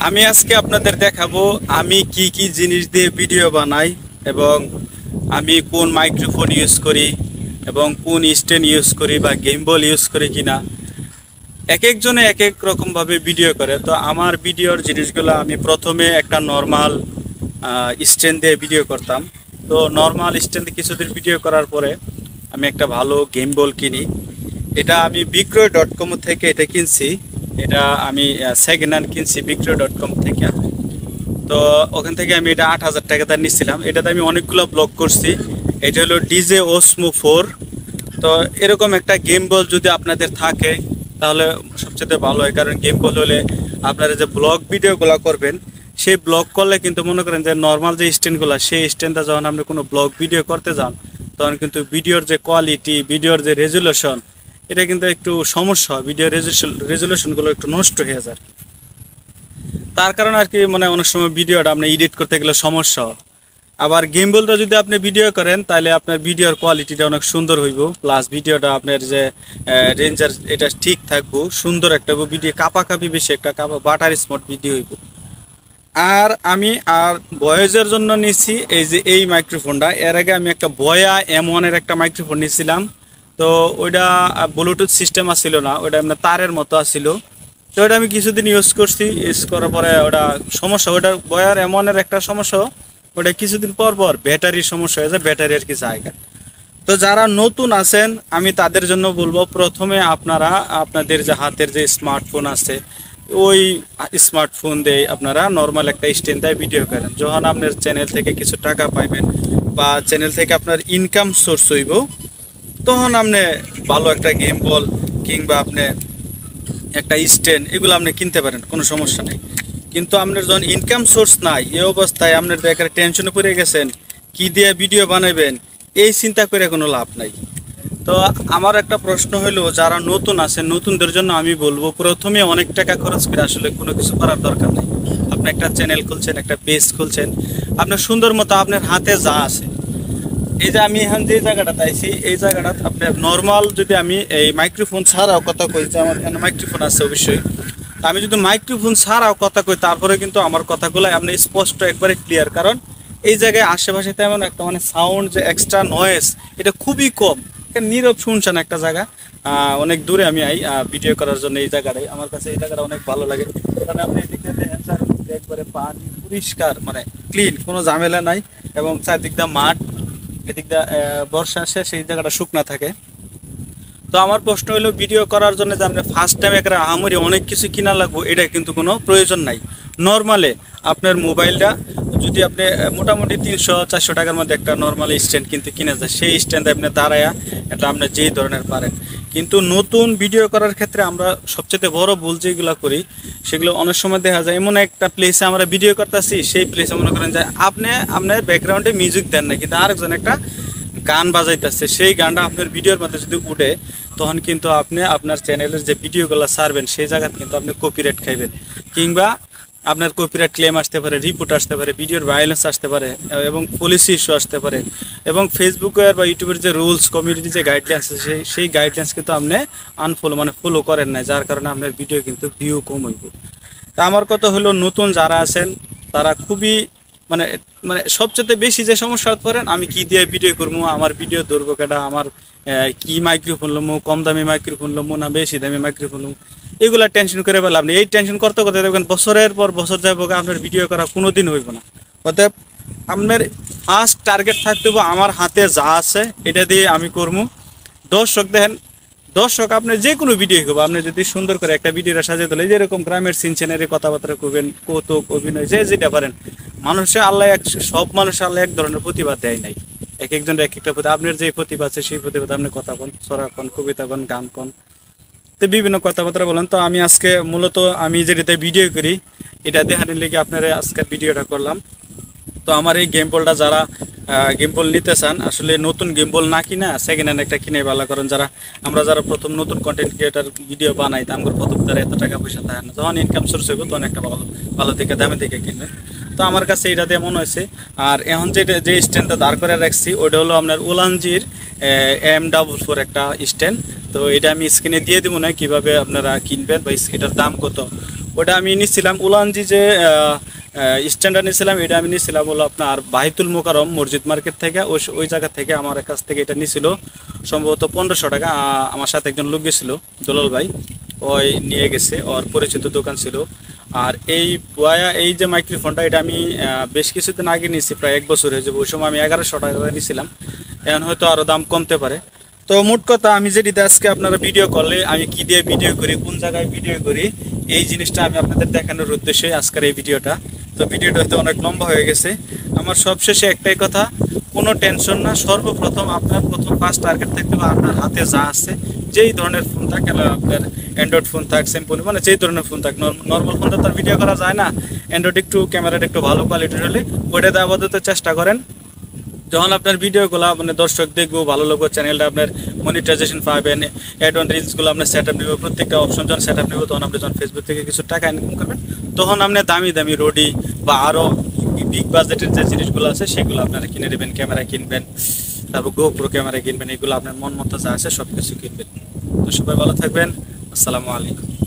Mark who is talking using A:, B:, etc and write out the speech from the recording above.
A: আমি আজকে আপনাদের দেখাবো আমি কি কি জিনিস দিয়ে ভিডিও বানাই এবং আমি কোন মাইক্রোফোন ইউজ করি এবং কোন স্ট্যান্ড ইউজ করি বা গিম্বল ইউজ করি কিনা। এক একজনে এক এক রকমভাবে ভিডিও করে। তো আমার ভিডিওর জিনিসগুলো আমি প্রথমে একটা নর্মাল স্ট্যান্ড দিয়ে ভিডিও করতাম। তো নর্মাল স্ট্যান্ডে কিছুদিন ভিডিও করার পরে আমি একটা ভালো গিম্বল কিনি। এটা আমি বিক্রয়.com থেকে এটা কিনছি। এটা আমি সেকেন্ড হ্যান্ড কিনছি বিক্রয়.com থেকে। তো ওখান থেকে আমি এটা 8,000 টাকা তার নিচ্ছিলাম। এটাতে আমি অনেকগুলো ব্লগ করছি। এটা হলো ডিজে ওসমো 4। তো এরকম একটা গিম্বল যদি আপনাদের থাকে তাহলে সবচেয়ে ভালো হয়, কারণ গিম্বল হলে আপনারা যে ব্লগ ভিডিওগুলো করবেন সেই ব্লগ করলে কিন্তু মনে করেন যে নর্মাল যে স্ট্যান্ডগুলো, সেই স্ট্যান্ডটা যখন আপনি কোনো ব্লগ ভিডিও করতে যান তখন কিন্তু ভিডিওর যে কোয়ালিটি, ভিডিওর যে রেজুলেশন, এটা কিন্তু একটু সমস্যা হয়। ভিডিও রেজুলেশনগুলো একটু নষ্ট হয়ে যায়। তার কারণে আর কি মানে অনেক সময় ভিডিওটা আপনি এডিট করতে গেলে সমস্যা হয়। আবার গিম্বলটা যদি আপনি ভিডিও করেন তাহলে আপনার ভিডিওর কোয়ালিটিটা অনেক সুন্দর হইব, প্লাস ভিডিওটা আপনার যে রেঞ্জার এটা ঠিক থাকবো, সুন্দর একটা ভিডিও, কাপাকাপি বেশি একটা বাটার স্মুথ ভিডিও হইব। আর আমি ভয়েসের জন্য নিছি এই যে এই মাইক্রোফোনটা। এর আগে আমি একটা বয়া M1 এর একটা মাইক্রোফোন নিয়েছিলাম। তো ওইটা ব্লুটুথ সিস্টেম আসছিল না, ওইটা এমনি তারের মতো আসছিল। তো ওটা আমি কিছুদিন ইউজ করছি, ইউজ করার পরে ওটা সমস্যা, ওটা বয়ার M1 এর একটা সমস্যা, ওটা কিছুদিন পর পর ব্যাটারির সমস্যা হয়ে যায়, ব্যাটারি আর কি জায়গা। তো যারা নতুন আছেন আমি তাদের জন্য বলবো, প্রথমে আপনারা আপনাদের যে হাতের যে স্মার্টফোন আছে ওই স্মার্টফোন দিয়ে আপনারা নর্মাল একটা স্ট্যান্ড দিয়ে ভিডিও করেন। যখন আপনার চ্যানেল থেকে কিছু টাকা পাইবেন বা চ্যানেল থেকে আপনার ইনকাম সোর্স হইব, তখন আপনি ভালো একটা গেম বল কিংবা আপনি একটা স্ট্যান্ড এগুলো আপনি কিনতে পারেন, কোনো সমস্যা নেই। কিন্তু আপনার যখন ইনকাম সোর্স নাই, এই অবস্থায় আপনার দেখার টেনশনে পড়ে গেছেন কি দিয়ে ভিডিও বানাবেন, এই চিন্তা করে কোনো লাভ নাই। তো আমার একটা প্রশ্ন হলো, যারা নতুন আছেন নতুনদের জন্য আমি বলবো, প্রথমে অনেক টাকা খরচ করে আসলে কোনো কিছু করার দরকার নেই। আপনি একটা চ্যানেল খুলছেন, একটা পেজ খুলছেন, আপনার সুন্দর মতো আপনার হাতে যা আছে, এই যে আমি এখন যে জায়গাটা পাইছি এই জায়গাটা আপনার নর্মাল, যদি আমি এই মাইক্রোফোন ছাড়াও কথা কই, যে আমার এখানে মাইক্রোফোন আছে অবশ্যই, আমি যদি মাইক্রোফোন ছাড়াও কথা কই তারপরে কিন্তু আমার কথাগুলো আপনি স্পষ্ট একবারে ক্লিয়ার, কারণ এই জায়গায় আশেপাশে তেমন একটা মানে সাউন্ড যে এক্সট্রা নয়েজ এটা খুবই কম। নীরব শুনছেন একটা জায়গা, অনেক দূরে আমি আই ভিডিও করার জন্য। এই জায়গাটাই আমার কাছে, এই জায়গাটা অনেক ভালো লাগে, কারণ আপনি এদিকে দেখেন চারিদিকে একবারে পানি পরিষ্কার, মানে ক্লিন, কোনো ঝামেলা নাই। এবং চারদিক দিয়ে মাঠ, এদিক দিয়ে বর্ষা আসে সেই জায়গাটা শুকনা থাকে। তো আমার প্রশ্ন হলো, ভিডিও করার জন্য যে আপনি ফার্স্ট টাইম একটা আহামরি অনেক কিছু কিনা লাগবো এটা কিন্তু কোনো প্রয়োজন নাই। নর্মালে আপনার মোবাইলটা যদি আপনি মোটামুটি 300-400 টাকার মধ্যে একটা নর্মাল স্ট্যান্ড কিন্তু কিনে যায়, সেই স্ট্যান্ডে আপনি দাঁড়ায়া এটা আপনি যেই ধরনের পারেন। কিন্তু নতুন ভিডিও করার ক্ষেত্রে আমরা সবচেয়ে বড় ভুল যেগুলো করি সেগুলো অনেক সময় দেখা যায়, এমন একটা প্লেসে আমরা ভিডিও করতেছি, সেই প্লেসে মনে করেন যে আপনার ব্যাকগ্রাউন্ডে মিউজিক দেন না, কিন্তু আরেকজন একটা গান বাজাইতেছে, সেই গানটা আপনার ভিডিওর মধ্যে যদি উঠে তখন কিন্তু আপনি আপনার চ্যানেলের যে ভিডিওগুলো ছাড়বেন সেই জায়গাতে কিন্তু আপনি কপিরাইট খাইবেন, কিংবা আপনার কপিরাইট ক্লেম আসতে পারে, রিপোর্ট আসতে পারে, ভিডিওর ভায়োলেন্স আসতে পারে এবং পলিসি ইস্যু আসতে পারে। এবং ফেসবুকের বা ইউটিউবের যে রুলস, কমিউনিটি যে গাইডলাইন্স আছে সেই গাইডলাইন্স কিন্তু আপনি ফলো করেন না, যার কারণে আপনার ভিডিও কিন্তু ভিউ কম হইব। তা আমার কথা হলো, নতুন যারা আছেন তারা খুবই মানে মানে সবচেয়ে বেশি যে সমস্যা করেন, আমি কি দিয়ে ভিডিও করবো, আমার ভিডিও ধরবো কেটা, আমার কি মাইক্রোফোন লমো, কম দামি মাইক্রোফোন লমো না বেশি দামি মাইক্রোফোন লমো, এগুলা টেনশন করে পেলাম আপনি। এই টেনশন করতে করতে দেখবেন বছরের পর বছর যাবো, আপনার ভিডিও করা কোনোদিন হইব না। অতএব আপনার ফার্স্ট টার্গেট থাকতে হবে আমার হাতে যা আছে এটা দিয়ে আমি করবো। দর্শক দেখেন, দর্শক আপনি যে কোনো ভিডিও করবো, আপনি যদি সুন্দর করে একটা ভিডিওটা সাজিয়ে তোলে, যেরকম গ্রামের সিনচেনারি কথাবার্তা করবেন, কৌতুক অভিনয় যে যেটা পারেন, মানুষের আল্লাহ সব মানুষের আল্লাহ এক ধরনের প্রতিভা দেয় নাই, এক একজনের এক একটা প্রতিভা। আপনার যে প্রতিভা আছে সেই প্রতিভা আপনি কথা কন, ছড়া কন, কবিতা কন, গান কন, তো বিভিন্ন কথাবার্তা বলেন। তো আমি আজকে মূলত আমি যেটাতে ভিডিও করি এটা দেখানোর লেগে আপনারা আজকের ভিডিওটা করলাম। তো আমার এই গেম বলটা যারা গেম বল নিতে চান, আসলে নতুন গেম বল না কিনা সেকেন্ড হ্যান্ড একটা কিনে ভালো, কারণ যারা প্রথম নতুন কন্টেন্ট ক্রিয়েটার ভিডিও বানাই তা আমার প্রথম তারা এত টাকা পয়সা থাকে না, যখন ইনকাম সোর্স হইব তখন একটা ভালো ভালো থেকে দামে থেকে কিনবে। তো আমার কাছে এটাতে এমন হয়েছে। আর এখন যে স্ট্যান্ডটা দাঁড় করে রাখছি ওটা হলো আপনার উলানজির M44 একটা স্ট্যান্ড। তো এটা আমি স্ক্রিনে দিয়ে দেবো না, কীভাবে আপনারা কিনবেন বা এটার দাম কত ওটা আমি নিছিলাম উলানজি যে স্ট্যান্ডার্ড নিছিলাম, এটা আমি নিছিলাম হলো আপনার বাহিতুল মোকাররম মসজিদ মার্কেট থেকে। ওই জায়গা থেকে আমার কাছ থেকে এটা নিছিল সম্ভবত 1500 টাকা। আমার সাথে একজন লোক গেছিল, দুলাল ভাই, ওই নিয়ে গেছে, ওর পরিচিত দোকান ছিল। আর এই যে মাইক্রোফোনটা, এটা আমি বেশ কিছুদিন আগে নিয়েছি, প্রায় 1 বছর হয়ে যাবে। ওই সময় আমি 1100 টাকা নিয়েছিলাম, এখন হয়তো আরও দাম কমতে পারে। তো মোট কথা, আমি যেটিতে আজকে আপনারা ভিডিও করলে আমি কি দিয়ে ভিডিও করি, কোন জায়গায় ভিডিও করি, এই জিনিসটা আমি আপনাদের দেখানোর উদ্দেশ্যে আজকের এই ভিডিওটা। তো ভিডিওটা হয়তো অনেক লম্বা হয়ে গেছে। আমার সবশেষে একটাই কথা, কোনো টেনশন না। সর্বপ্রথম আপনার প্রথম ফার্স্ট টার্গেট থাকতে হবে আপনার হাতে যা আছে, যেই ধরনের ফোন থাক, আপনার অ্যান্ড্রয়েড ফোন থাক, স্যাম্পল, মানে যেই ধরনের ফোন থাক, নর্মাল ফোনটা তার ভিডিও করা যায় না। অ্যান্ড্রয়েড একটু ক্যামেরাটা একটু ভালো কোয়ালিটির হলে ওইটাতে আপাতত চেষ্টা করেন। যখন আপনার ভিডিওগুলো মানে দর্শক দেখবো, ভালো লাগবে, চ্যানেলটা আপনার মনিটাইজেশন পাবেন, অ্যাড অন রিলসগুলো আপনার সেট আপ নেবে, প্রত্যেকটা অপশন যখন সেট আপ নেবে, তখন আপনি যখন ফেসবুক থেকে কিছু টাকা ইনকাম করবেন, তখন আপনি দামি দামি রোডি বা আরও বিগ বাজেটের যে জিনিসগুলো আছে সেগুলো আপনারা কিনে নেবেন। ক্যামেরা কিনবেন, তারপর গোপ্রো ক্যামেরা কিনবেন, এগুলো আপনার মন মতো যা আছে সব কিছু কিনবেন। তো সবাই ভালো থাকবেন। আসসালামু আলাইকুম।